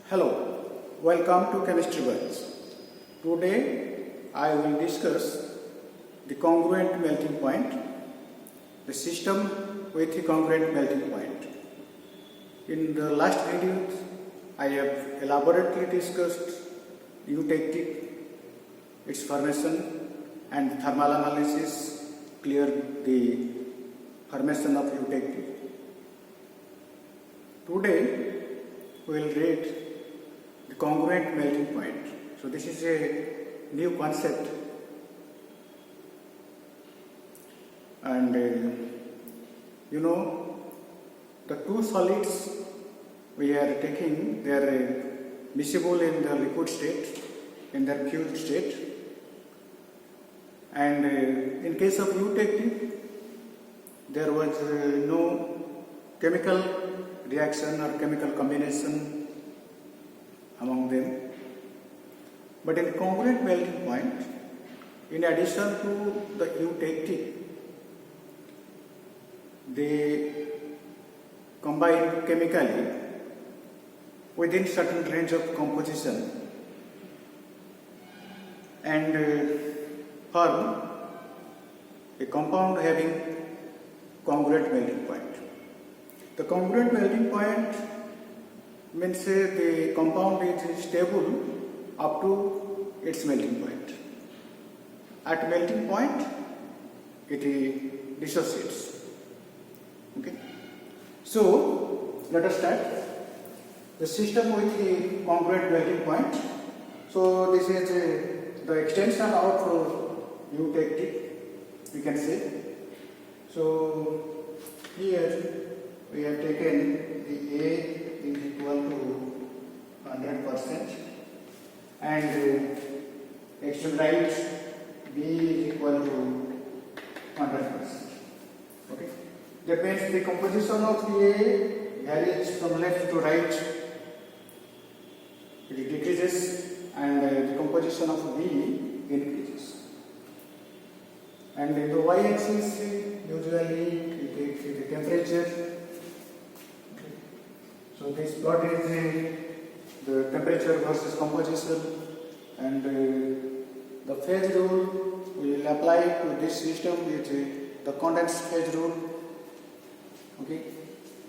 Hello, welcome to Chemistry Words. Today I will discuss the congruent melting point, the system with the congruent melting point. In the last video, I have elaborately discussed eutectic, its formation and thermal analysis cleared the formation of eutectic. Today we will read the congruent melting point. So this is a new concept, and the two solids we are taking, they are miscible in the liquid state, in their fused state, and in case of eutectic there was no chemical reaction or chemical combination among them. But in congruent melting point, in addition to the eutectic, they combine chemically within certain range of composition and form a compound having congruent melting point. The congruent melting point means the compound is stable up to its melting point. At melting point, it dissociates. Okay. So let us start the system with the congruent melting point. So this is the extension of eutectic, we can say. So here we have taken the A is equal to 100% and extreme right B is equal to 100%. Okay. That means the composition of the A varies from left to right. It decreases and the composition of B increases. And in the y-axis usually we take the temperature. So this plot is the temperature versus composition, and the phase rule we will apply to this system is the condensed phase rule. Okay,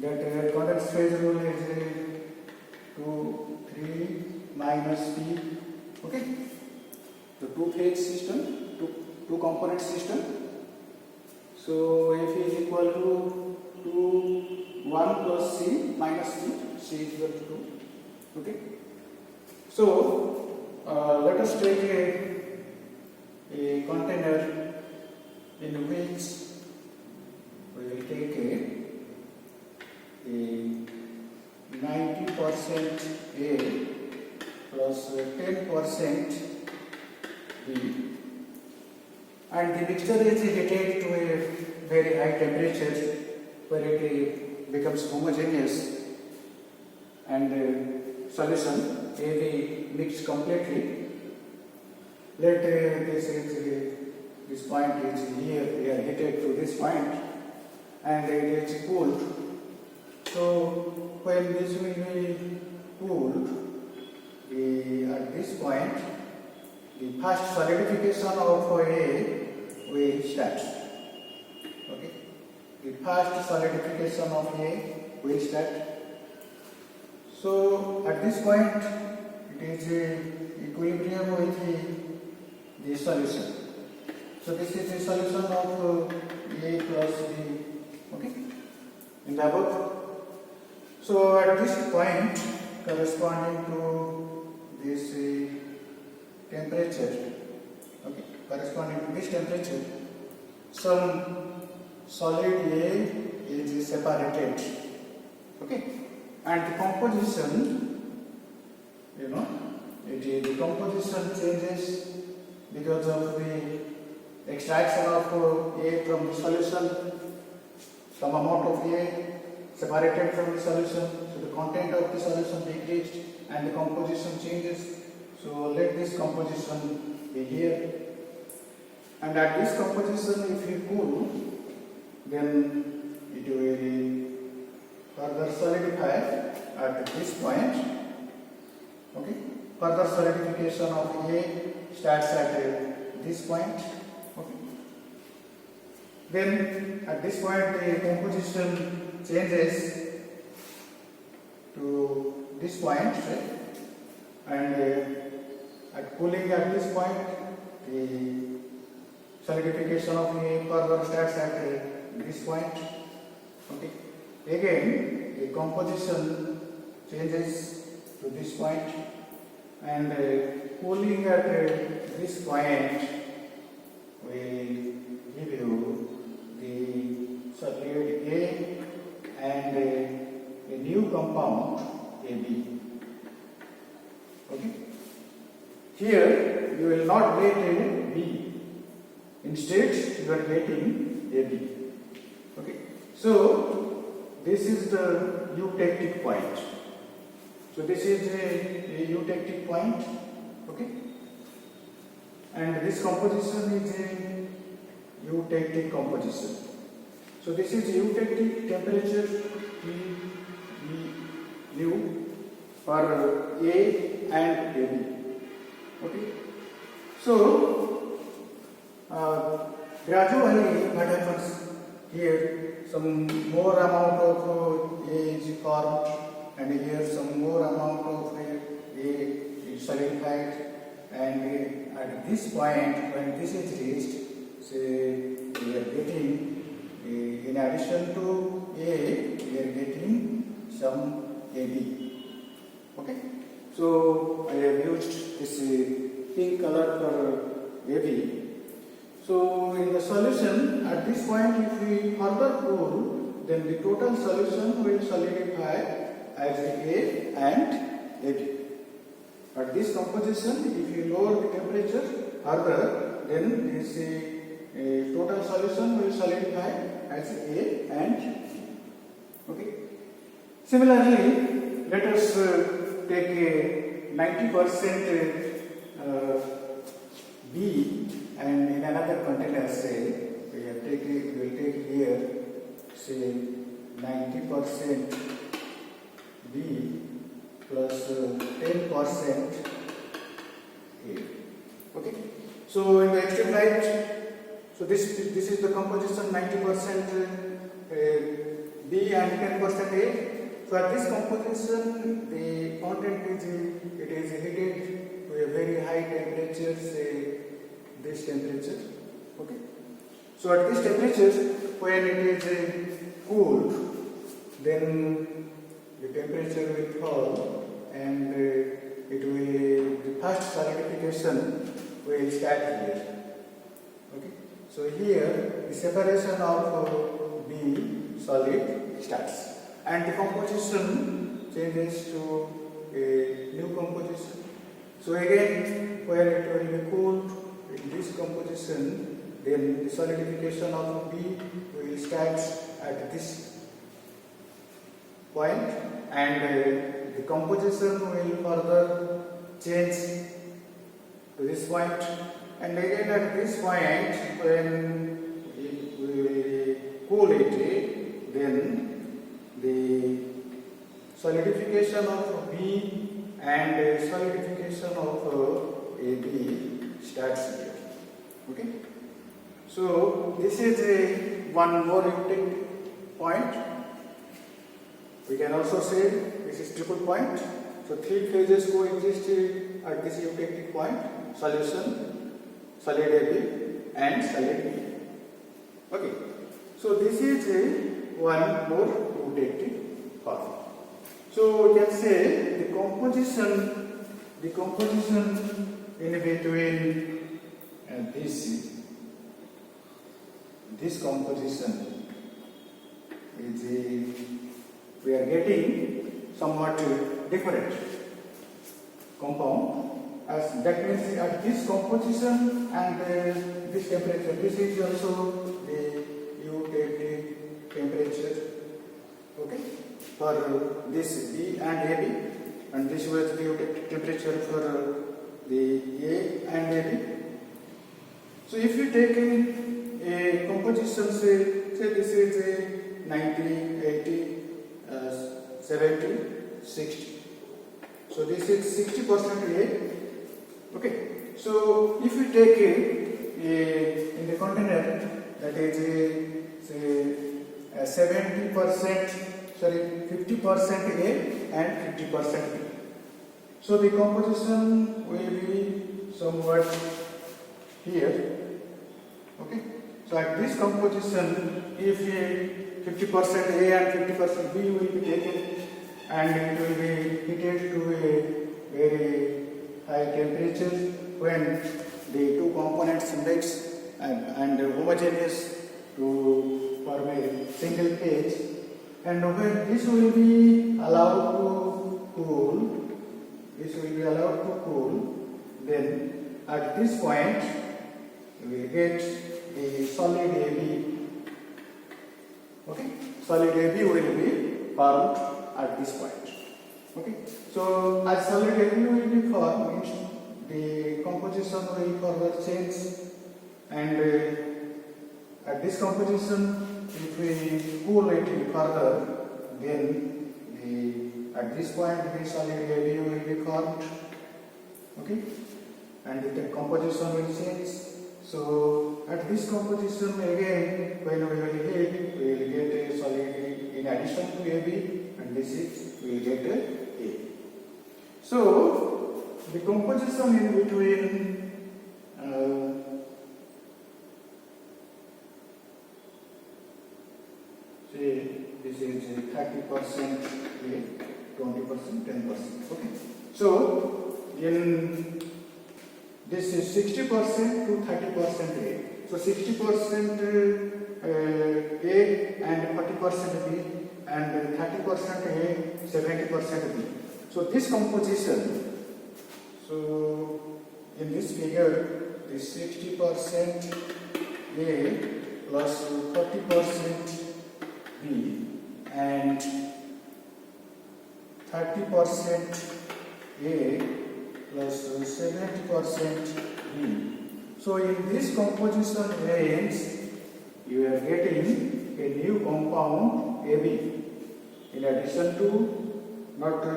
that condensed phase rule is 2, 3 minus P. Okay, the two-phase system, two component system. So F is equal to 2, 1 plus C minus C. C is equal to 2. Okay. So let us take a container in which we will take a 90% A plus 10% B, and the mixture is heated to a very high temperature where it becomes homogeneous, and solution A be mixed completely. Let this point is here, we are heated to this point, and it is cooled. So when this will be cooled, at this point the first solidification of A will start. Okay, the first solidification of A will start. So at this point it is equilibrium with the solution. So this is the solution of A plus B. Okay, in the above. So at this point, corresponding to this temperature, okay, corresponding to this temperature, some solid A is separated. Okay, and the composition, the composition changes because of the extraction of A from the solution. Some amount of A separated from the solution, so the content of the solution decreased and the composition changes. So let this composition be here, and at this composition if you cool, then it will further solidify at this point, further solidification of A starts at this point. Okay. Then at this point the composition changes to this point, right? And at cooling at this point the solidification of A further starts at this point. Okay. Again the composition changes to this point, and cooling at this point will give you the solid A and a new compound AB. Okay. Here you will not get a B. Instead you are getting AB. Okay. So this is the eutectic point. So this is a eutectic point. Okay. And this composition is a eutectic composition. So this is eutectic temperature U for A and AB. Okay. So gradually what happens here, some more amount of A is formed, and here some more amount of A is solidified, and at this point when this is reached, say we are getting in addition to A we are getting some AB. Okay. So I have used this pink color for AB. So in the solution at this point, if we further cool, then the total solution will solidify as A and AB. At this composition, if you lower the temperature further, then this total solution will solidify as A and B. Okay. Similarly, let us take a 90% B, and in another container, say we will take here, say 90% B plus 10% A. Okay. So in the extreme right, so this is the composition 90% B and 10% A. So at this composition, the content is heated to a very high temperature, say this temperature. Okay. So at this temperature, when it is cooled, then the temperature will fall, and the first solidification will start here. Okay. So here the separation of B solid starts, and the composition changes to a new composition. So again, where it will be cooled in this composition, then the solidification of B will start at this point, and the composition will further change to this point, and again at this point, when we will cool it, then the solidification of B and solidification of AB starts here. Okay. So this is one more eutectic point. We can also say this is triple point. So three phases coexist at this eutectic point: solution, solid AB, and solid B. Okay. So this is one more eutectic form. So we can say the composition in between this composition is we are getting somewhat different compound, as that means at this composition and this temperature, this is also the eutectic temperature. Okay, for this B and AB, and this was the eutectic temperature for the A and AB. So if you take a composition, say this is a 90, 80, 70, 60. So this is 60% A. Okay. So if we take in the container that is say 70%, sorry 50% A and 50% B. So the composition will be somewhat here. Okay. So at this composition, if 50% A and 50% B will be taken, and it will be heated to a very high temperature when the two components mix and homogeneous to form a single phase, and when this will be allowed to cool, then at this point we will get the solid AB. Okay, solid AB will be formed at this point. Okay, so as solid AB will be formed, the composition will further change, and at this composition, if we cool it further, then at this point the solid AB will be formed. Okay, and the composition will change. So at this composition again, when we will heat, we will get a solid in addition to AB, and this is we will get A. So the composition in between say this is 30% A, 20%, 10%. Okay. So in this is 60% to 30% A. So 60% A and 40% B, and 30% A, 70% B. So this composition, so in this figure, this 60% A plus 40% B and 30% A plus 70% B. So in this composition range, you are getting a new compound AB in addition to not the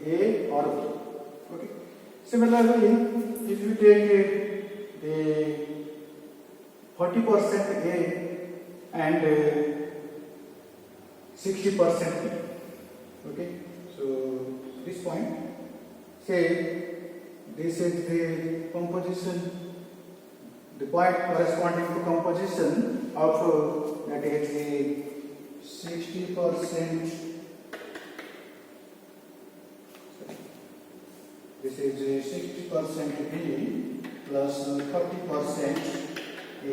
A or B. Okay. Similarly, if you take the 40% A and 60% B. Okay. So this point, say this is the composition, the point corresponding to composition of that is the 60%. This is 60% B plus 30% A.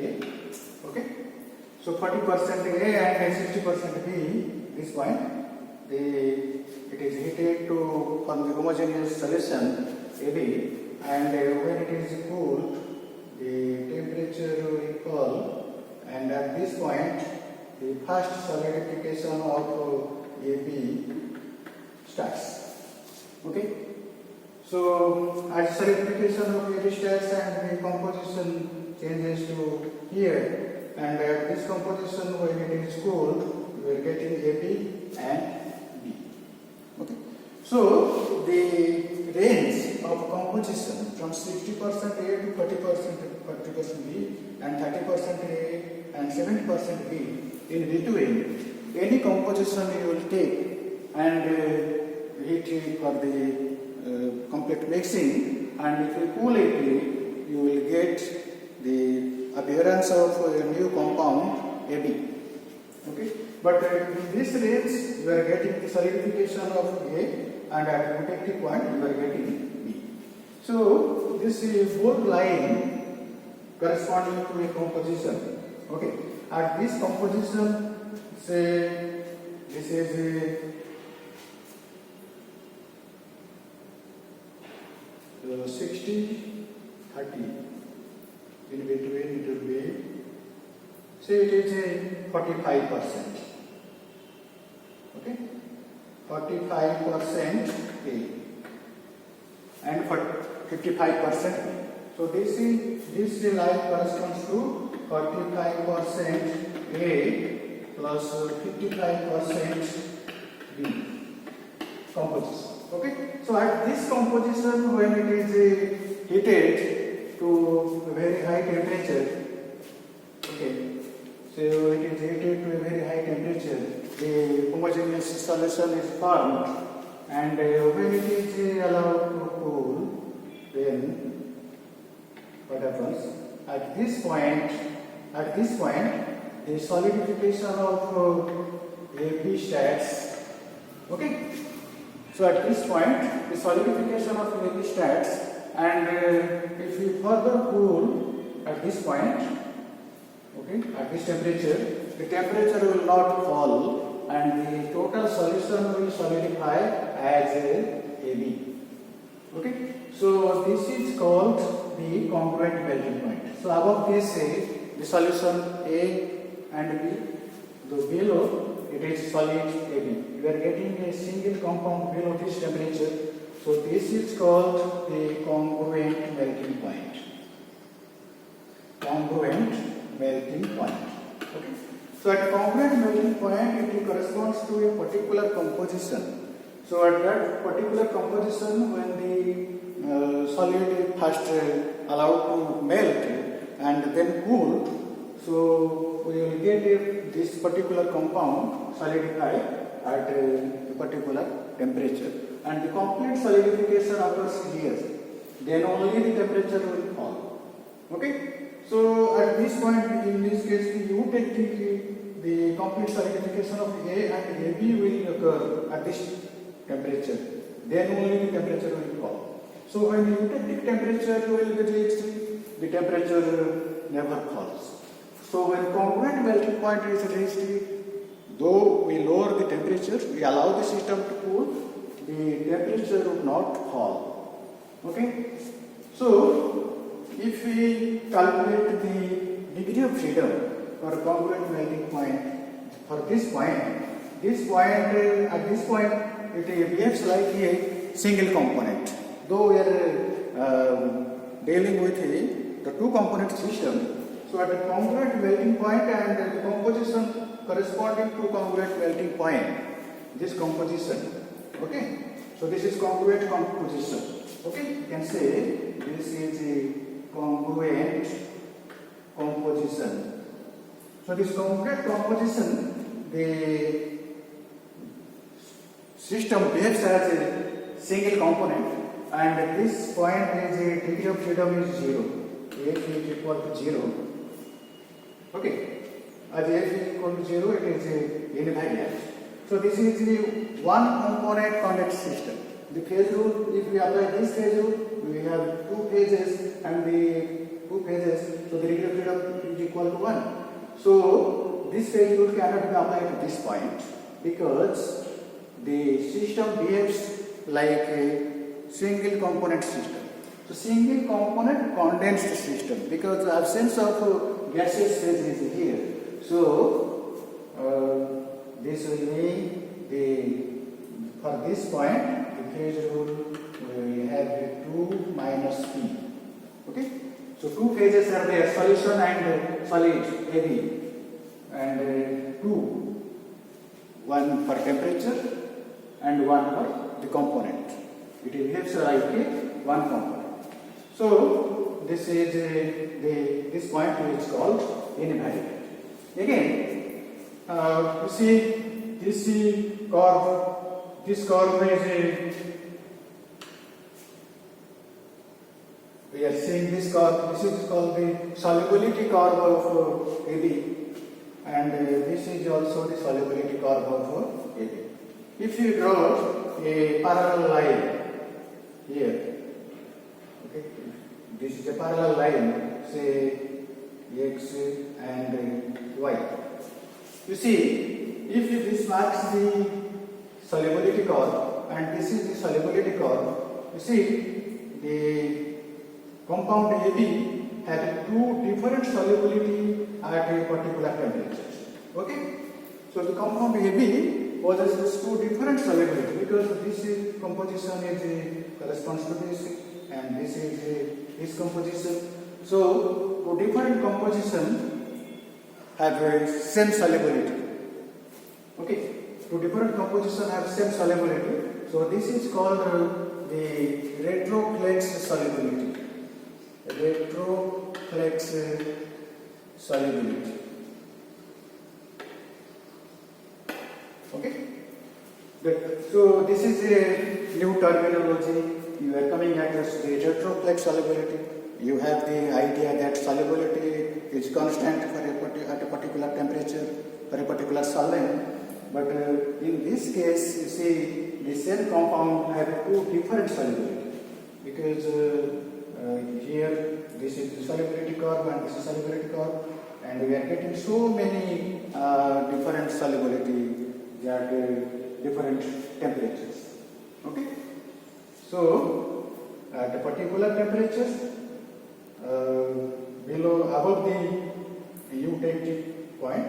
Okay. So 40% A and 60% B. This point, it is heated to form the homogeneous solution AB, and when it is cooled, the temperature will fall, and at this point, the first solidification of AB starts. Okay. So as solidification of AB starts and the composition changes to here, and at this composition when it is cooled, we are getting AB and B. Okay. So the range of composition from 60% A to 40% B and 30% A and 70% B, in between any composition you will take and heat it for the complete mixing, and if you cool it, you will get the appearance of a new compound AB. Okay. But in this range, you are getting the solidification of A, and at protective point, you are getting B. So this is both line corresponding to a composition. Okay. At this composition, say this is a 60, 30. In between it will be, say it is a 45%. Okay, 45% A and 55% B. So this line corresponds to 45% A plus 55% B composition. Okay. So at this composition, when it is heated to a very high temperature, okay, so it is heated to a very high temperature, the homogeneous solution is formed, and when it is allowed to cool, then what happens? At this point, the solidification of AB starts. Okay. So at this point, the solidification of AB starts, and if we further cool at this point, okay, at this temperature, the temperature will not fall, and the total solution will solidify as AB. Okay. So this is called the congruent melting point. So above this the solution A and B, the below it is solid AB. We are getting a single compound below this temperature. So this is called the congruent melting point. Congruent melting point. Okay. So at congruent melting point, it corresponds to a particular composition. So at that particular composition, when the solid first allowed to melt and then cool, so we will get this particular compound solidified at a particular temperature, and the complete solidification occurs here. Then only the temperature will fall. Okay. So at this point, in this case, the the complete solidification of A and AB will occur at this temperature. Then only the temperature will fall. So when the eutectic temperature will be reached, the temperature never falls. So when congruent melting point is reached, though we lower the temperature, we allow the system to cool, the temperature would not fall. Okay. So if we calculate the degree of freedom for congruent melting point, for this point, at this point, it behaves like a single component. Though we are dealing with the two component system, so at the congruent melting point and the composition corresponding to congruent melting point, this composition, okay. So this is congruent composition. Okay, you can say this is a congruent composition. So this congruent composition, the system behaves as a single component, and this point is a degree of freedom is 0. F is equal to 0. Okay, as F is equal to 0, it is invariant. So this is the one component convection system. The phase rule, if we apply this phase rule, we have two phases, and the two phases, so the degree of freedom is equal to 1. So this phase rule cannot be applied at this point because the system behaves like a single component system. So single component condensed system, because the absence of gaseous phase is here. So this will mean for this point the phase rule we have 2 minus P. Okay. So two phases are there, solution and solid AB, and one for temperature and one for the component. It behaves like one component. So this is this point which is called invariant. Again, you see this curve. This curve is we are seeing this curve. This is called the solubility curve of AB, and this is also the solubility curve of AB. If you draw a parallel line here, okay, this is a parallel line, say X and Y. You see, if this marks the solubility curve and this is the solubility curve, you see the compound AB has two different solubility at a particular temperature. Okay, so the compound AB possesses two different solubility because this composition is corresponds to this, and this is this composition. So two different composition have same solubility. Okay, two different composition have same solubility. So this is called the retroflex solubility. Retroflex solubility. Okay. Good. So this is a new terminology. You are coming across the retroflex solubility. You have the idea that solubility is constant for at a particular temperature for a particular solvent. But in this case, you see the same compound have two different solubility, because here this is the solubility curve and this is solubility curve, and we are getting so many different solubility at different temperatures. Okay. So at a particular temperature, above the eutectic point.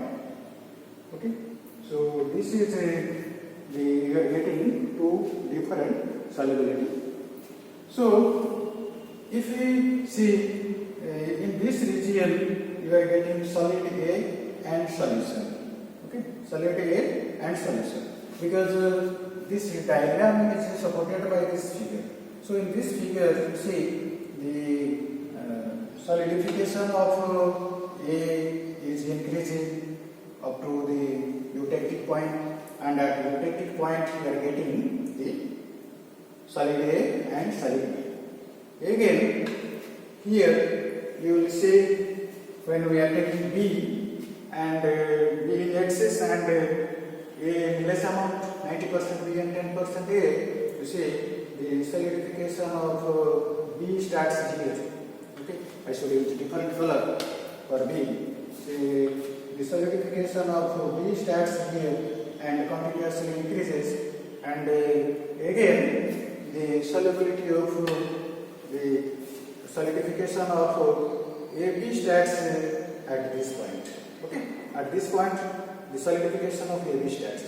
Okay. So this is we are getting two different solubility. So if we see in this region, you are getting solid A and solution. Okay, solid A and solution, because this diagram is supported by this figure. So in this figure, you see the solidification of A is increasing up to the eutectic point, and at eutectic point we are getting the solid A and solid B. Again, here you will see when we are taking B and B in excess and A in less amount, 90% B and 10% A, you see the solidification of B starts here. Okay, I show you different color for B. See, the solidification of B starts here and continuously increases, and again the solubility of the solidification of AB starts at this point. Okay, at this point the solidification of AB starts.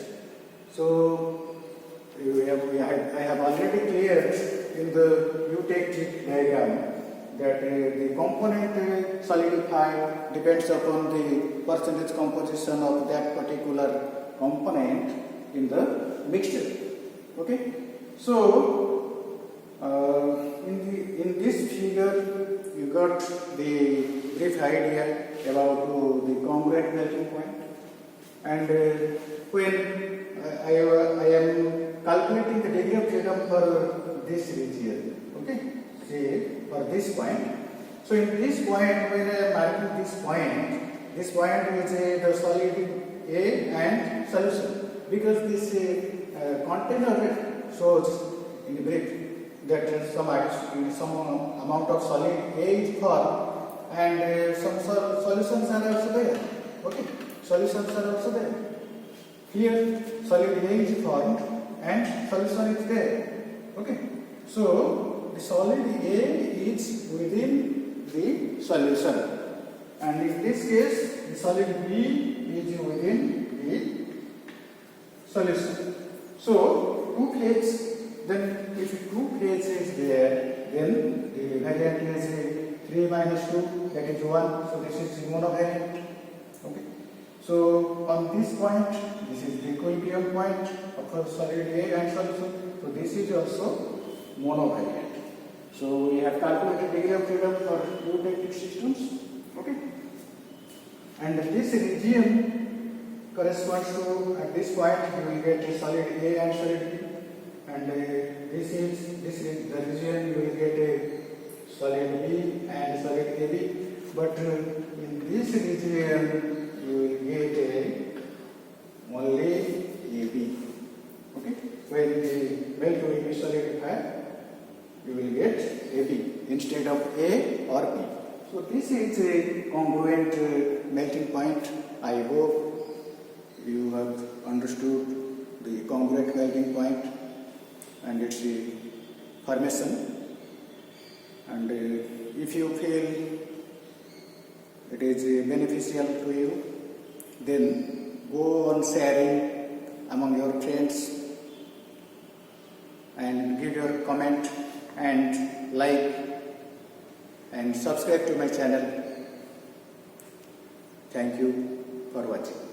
So I have already cleared in the eutectic diagram that the component solidified depends upon the percentage composition of that particular component in the mixture. Okay, so in this figure you got the brief idea about the congruent melting point, and when I am calculating the degree of freedom for this region. Okay, say for this point. So in this point, when I am marking this point is the solid A and solution, because this container shows in the brief that some amount of solid A is formed, and some solutions are also there. Okay, solutions are also there. Here solid A is formed and solution is there. Okay, so the solid A is within the solution, and in this case the solid B is within the solution. So two plates, then if two plates is there, then the variant is 3 minus 2, that is 1, so this is monovariant. Okay, so on this point, this is the equilibrium point of solid A and solution, so this is also monovariant. So we have calculated degree of freedom for eutectic systems. Okay, and this region corresponds to, at this point you will get a solid A and solid B, and this is the region you will get a solid B and solid AB, but in this region you will get only AB. Okay, when the melt will be solidified, you will get AB instead of A or B. So this is a congruent melting point. I hope you have understood the congruent melting point and its formation. And if you feel it is beneficial to you, then go on sharing among your friends and give your comment and like and subscribe to my channel. Thank you for watching.